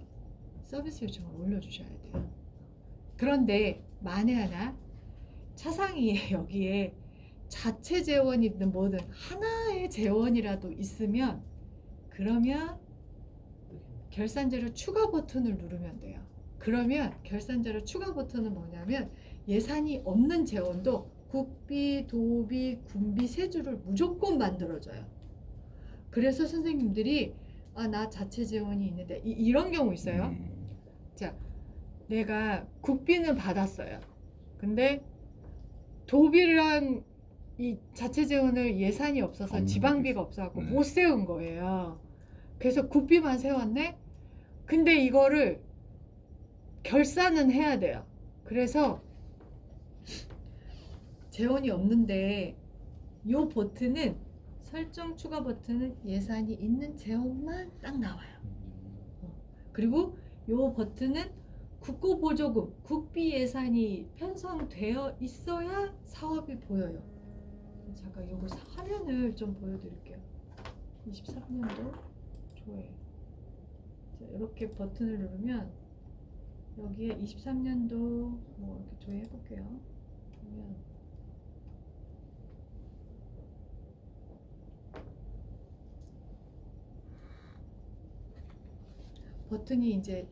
서비스 요청을 올려주셔야 돼요. 그런데 만에 하나 차상위에 여기에 자체 재원이든 뭐든 하나의 재원이라도 있으면 그러면 결산자료 추가 버튼을 누르면 돼요. 그러면 결산자료 추가 버튼은 뭐냐면 예산이 없는 재원도 국비, 도비, 군비, 세주를 무조건 만들어줘요. 그래서 선생님들이 나 자체 재원이 있는데 이런 경우 있어요. 자, 내가 국비는 받았어요. 근데 도비랑 이 자체 재원을 예산이 없어서 지방비가 없어갖고 못 세운 거예요. 그래서 국비만 세웠네. 근데 이거를 결산은 해야 돼요. 그래서 재원이 없는데 이 버튼은 설정 추가 버튼은 예산이 있는 재원만 딱 나와요. 그리고 이 버튼은 국고보조금, 국비 예산이 편성되어 있어야 사업이 보여요. 잠깐 이거 화면을 좀 보여드릴게요. 23년도 조회. 자, 이렇게 버튼을 누르면 여기에 23년도 뭐 이렇게 조회해 볼게요. 그러면 버튼이 이제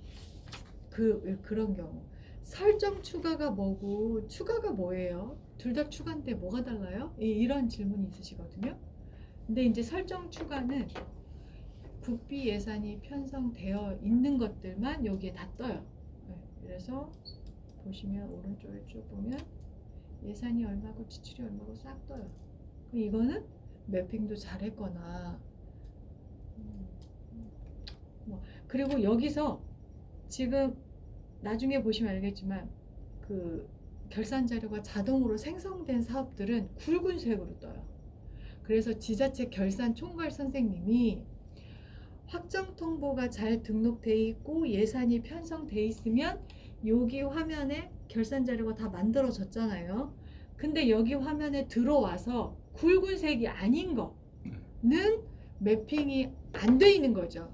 그런 경우 설정 추가가 뭐고 추가가 뭐예요? 둘 다 추가인데 뭐가 달라요? 이런 질문이 있으시거든요. 근데 이제 설정 추가는 국비 예산이 편성되어 있는 것들만 여기에 다 떠요. 네, 그래서 보시면 오른쪽에 쭉 보면 예산이 얼마고 지출이 얼마고 싹 떠요. 그럼 이거는 매핑도 잘했거나 뭐 그리고 여기서 지금 나중에 보시면 알겠지만 그 결산 자료가 자동으로 생성된 사업들은 굵은색으로 떠요. 그래서 지자체 결산 총괄 선생님이 확정 통보가 잘 등록돼 있고 예산이 편성돼 있으면 여기 화면에 결산 자료가 다 만들어졌잖아요. 근데 여기 화면에 들어와서 굵은색이 아닌 거는 매핑이 안 돼 있는 거죠.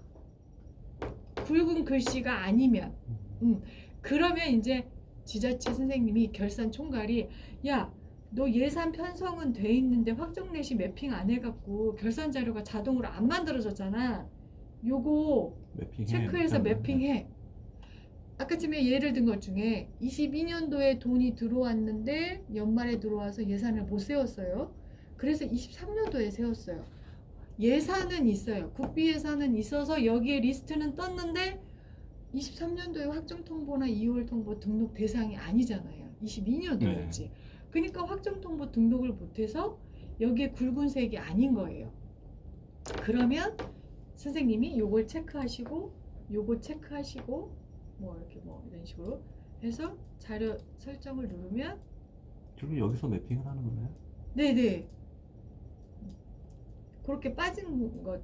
굵은 글씨가 아니면 그러면 이제 지자체 선생님이 결산 총괄이 야, 너 예산 편성은 돼 있는데 확정 내시 매핑 안 해갖고 결산 자료가 자동으로 안 만들어졌잖아. 요거 매핑해. 체크해서 매핑해. 아까쯤에 예를 든 것 중에 22년도에 돈이 들어왔는데 연말에 들어와서 예산을 못 세웠어요. 그래서 23년도에 세웠어요. 예산은 있어요. 국비 예산은 있어서 여기에 리스트는 떴는데 23년도에 확정 통보나 2월 통보 등록 대상이 아니잖아요. 22년도였지. 네. 그러니까 확정 통보 등록을 못해서 여기에 굵은색이 아닌 거예요. 그러면 선생님이 요걸 체크하시고 요거 체크하시고 뭐 이렇게 뭐 이런 식으로 해서 자료 설정을 누르면 결국 여기서 매핑을 하는 거네요. 네네 그렇게 빠진 것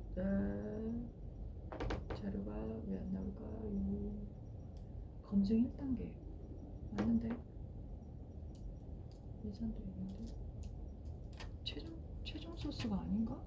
자료가 왜 안 나올까? 검증 1단계 맞는데 예산도 있는데 최종 소스가 아닌가?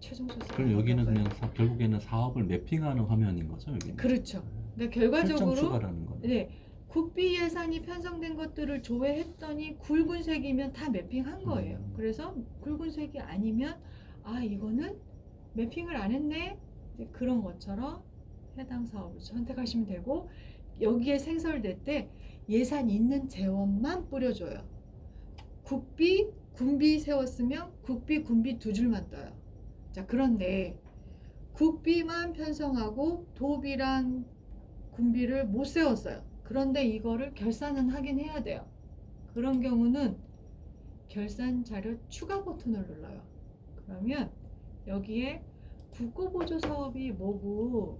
최종 소스. 그럼 여기는 그냥 결국에는 사업을 매핑하는 화면인 거죠, 여기는. 그렇죠. 근데 설정 결과적으로 추가라는 거네. 네 국비 예산이 편성된 것들을 조회했더니 굵은색이면 다 매핑한 거예요. 그래서 굵은색이 아니면 아 이거는 매핑을 안 했네 이제 그런 것처럼 해당 사업을 선택하시면 되고 여기에 생설될 때 예산 있는 재원만 뿌려줘요. 국비, 군비 세웠으면 국비, 군비 두 줄만 떠요. 자 그런데 국비만 편성하고 도비랑 군비를 못 세웠어요. 그런데 이거를 결산은 하긴 해야 돼요. 그런 경우는 결산 자료 추가 버튼을 눌러요. 그러면 여기에 국고보조 사업이 뭐고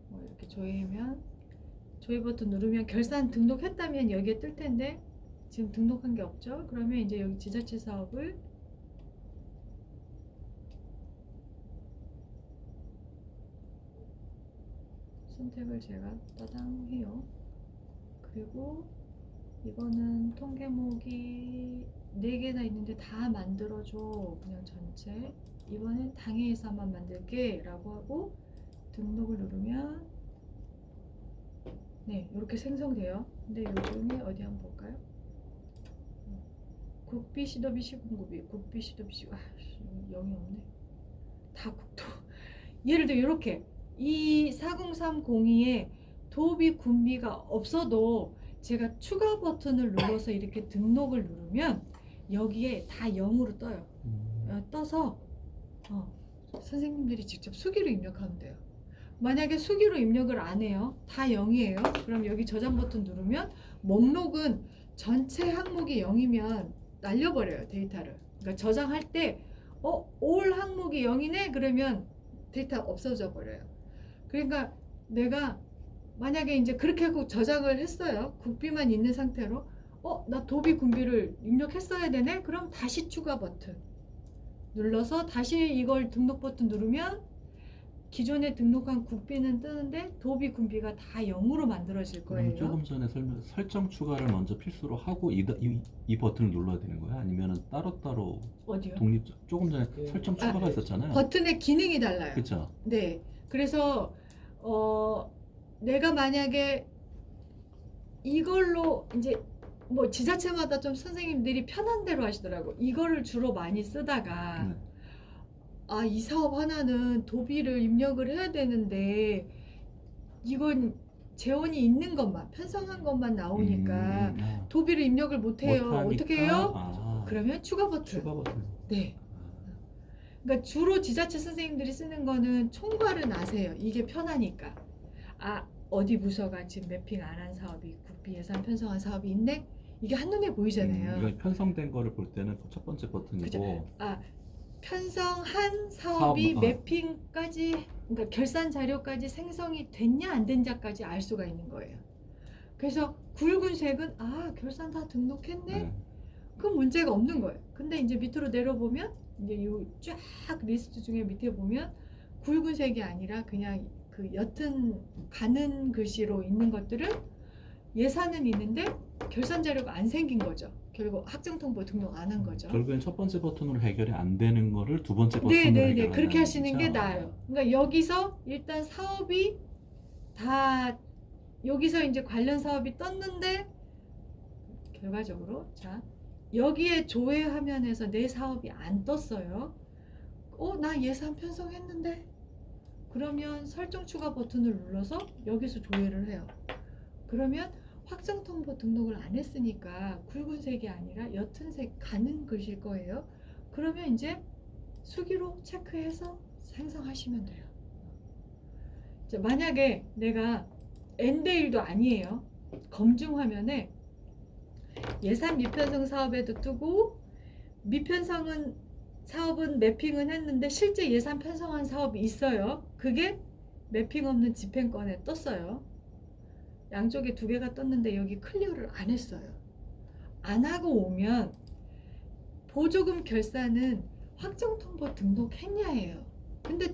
뭐 이렇게 조회 버튼 누르면 결산 등록했다면 여기에 뜰 텐데 지금 등록한 게 없죠. 그러면 이제 여기 지자체 사업을 선택을 제가 따당 해요. 그리고 이거는 통계목이 4개나 있는데 다 만들어줘. 그냥 전체. 이번엔 당해 예산만 만들게 라고 하고 등록을 누르면 네 이렇게 생성돼요. 근데 요즘에 어디 한번 볼까요? 국비, 시도비, 시군고비, 국비, 시도비, 시군 영이 없네. 다 국토. 예를 들어 이렇게 이 40302에 도비, 군비가 없어도 제가 추가 버튼을 눌러서 이렇게 등록을 누르면 여기에 다 0으로 떠요. 떠서 선생님들이 직접 수기로 입력하면 돼요. 만약에 수기로 입력을 안 해요. 다 0이에요. 그럼 여기 저장 버튼 누르면 목록은 전체 항목이 0이면 날려버려요. 데이터를. 그러니까 저장할 때 올 항목이 0이네? 그러면 데이터 없어져 버려요. 그러니까 내가 만약에 이제 그렇게 하고 저장을 했어요. 국비만 있는 상태로 나 도비 군비를 입력했어야 되네? 그럼 다시 추가 버튼 눌러서 다시 이걸 등록 버튼 누르면 기존에 등록한 국비는 뜨는데 도비 군비가 다 0으로 만들어질 거예요. 그럼 조금 전에 설정 추가를 먼저 필수로 하고 이 버튼을 눌러야 되는 거야? 아니면은 따로따로 어디요? 조금 전에 설정 추가가 있었잖아요. 버튼의 기능이 달라요. 그렇죠. 네. 그래서 내가 만약에 이걸로 이제 뭐 지자체마다 좀 선생님들이 편한 대로 하시더라고. 이거를 주로 많이 쓰다가 네. 아, 이 사업 하나는 도비를 입력을 해야 되는데 이건 재원이 있는 것만 편성한 것만 나오니까 아. 도비를 입력을 못해요. 못하니까, 어떻게 해요? 아, 그러면 추가 버튼. 추가 버튼. 네. 그러니까 주로 지자체 선생님들이 쓰는 거는 총괄은 아세요. 이게 편하니까. 아, 어디 부서가 지금 매핑 안 한 사업이 국비 예산 편성한 사업이 있네. 이게 한눈에 보이잖아요. 이건 편성된 거를 볼 때는 그 첫 번째 버튼이고 그죠. 아, 편성한 사업이 사업, 매핑까지 그러니까 결산 자료까지 생성이 됐냐 안 됐냐까지 알 수가 있는 거예요. 그래서 굵은색은 아, 결산 다 등록했네. 네. 그 문제가 없는 거예요. 근데 이제 밑으로 내려보면 이제 요 쫙 리스트 중에 밑에 보면 굵은색이 아니라 그냥 그 옅은 가는 글씨로 있는 것들은 예산은 있는데 결산 자료가 안 생긴 거죠. 결국 학정통보 등록 안 한 거죠. 결국엔 첫 번째 버튼으로 해결이 안 되는 거를 두 번째 버튼으로 네네네, 해결한다는 그렇게 하시는 게 거죠? 나아요. 그러니까 여기서 일단 사업이 다 여기서 이제 관련 사업이 떴는데 결과적으로 자 여기에 조회 화면에서 내 사업이 안 떴어요. 나 예산 편성했는데 그러면 설정 추가 버튼을 눌러서 여기서 조회를 해요. 그러면 확정통보 등록을 안 했으니까 굵은색이 아니라 옅은 색 가는 글씨일 거예요. 그러면 이제 수기로 체크해서 생성하시면 돼요. 자, 만약에 내가 N대1도 아니에요. 검증 화면에 예산 미편성 사업에도 뜨고 미편성은 사업은 매핑은 했는데 실제 예산 편성한 사업이 있어요. 그게 매핑 없는 집행권에 떴어요. 양쪽에 두 개가 떴는데 여기 클리어를 안 했어요. 안 하고 오면 보조금 결산은 확정통보 등록했냐예요. 근데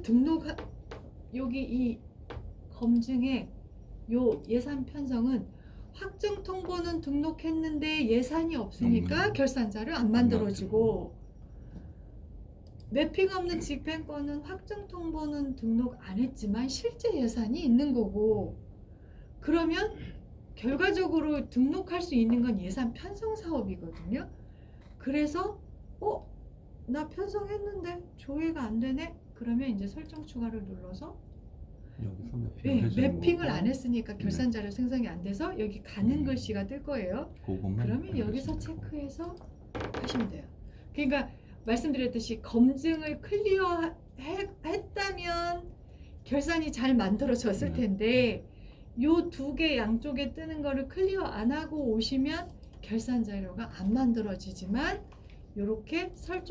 여기 이 검증에 요 예산 편성은 확정통보는 등록했는데 예산이 없으니까 결산자료 안 만들어지고 매핑 없는 집행권은 확정통보는 등록 안 했지만 실제 예산이 있는 거고 그러면 결과적으로 등록할 수 있는 건 예산 편성 사업이거든요. 그래서 나 편성했는데 조회가 안 되네? 그러면 이제 설정 추가를 눌러서 여기서 매핑을 네, 해주는 매핑을 거고, 안 했으니까 결산 자료 생성이 안 돼서 여기 가는 글씨가 뜰 거예요. 그것만 그러면 여기서 해주시면 되고. 체크해서 하시면 돼요. 그러니까 말씀드렸듯이 검증을 클리어 했다면 결산이 잘 만들어졌을 네. 텐데 요 두 개 양쪽에 뜨는 거를 클리어 안 하고 오시면 결산 자료가 안 만들어지지만 요렇게 설정